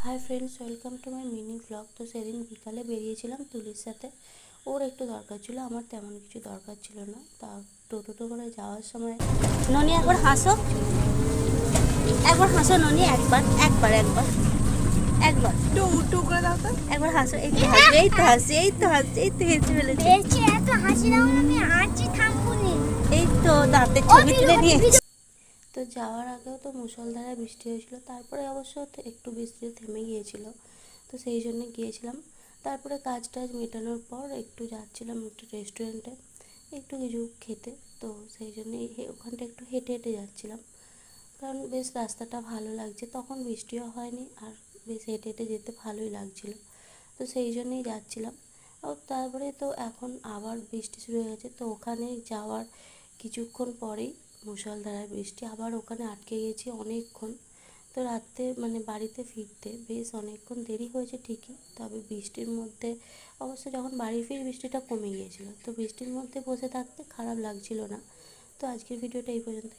Hi friends, welcome to my mini blog. তো সেদিন বিকালে বেরিয়েছিলাম তুলির সাথে। ওর একটু দরকার ছিল, আমার তেমন কিছু দরকার ছিল না। তা টোটো করে যাওয়ার সময় ননি একবার হাসো, একবার হাসো ননি, একবার একবার একবার একবার টু করে দাও তো। একবার হাসো। এই তো হাসি, এই তো হাসি, এই তো হাসি, এই তো হেসে ফেলেছে। বেঁচে এত হাসি দাও না, আমি হাসি থামবুনি। এই তো দাঁতে ছবি তুলে নিয়েছি। তো যাওয়ার আগেও তো মুষলধারে বৃষ্টি হয়েছিল, তারপরে অবশ্য একটু বৃষ্টি থেমে গিয়েছিল, তো সেই জন্য গিয়েছিলাম। তারপরে কাজ টাজ মেটানোর পর একটু যাচ্ছিলাম একটু রেস্টুরেন্টে একটু কিছু খেতে। তো সেই জন্যই ওখানটা একটু হেঁটে হেঁটে যাচ্ছিলাম, কারণ বেশ রাস্তাটা ভালো লাগছে, তখন বৃষ্টিও হয়নি আর বেশ হেঁটে হেঁটে যেতে ভালোই লাগছিল। তো সেই জন্যই যাচ্ছিলাম। তারপরে তো এখন আবার বৃষ্টি শুরু হয়ে গেছে, তো ওখানে যাওয়ার কিছুক্ষণ পরেই মুষলধারায় বৃষ্টি, আবার ওখানে আটকে গেছি অনেকক্ষণ। তো রাত্রে বাড়িতে ফিরতে বেশ অনেকক্ষণ দেরি হয়েছে ঠিকই, তবে বৃষ্টির মধ্যে অবশ্য যখন বাড়ি ফিরি বৃষ্টিটা কমে গিয়েছিলো, তো বৃষ্টির মধ্যে বসে থাকতে খারাপ লাগছিল না। তো আজকের ভিডিওটা এই পর্যন্ত।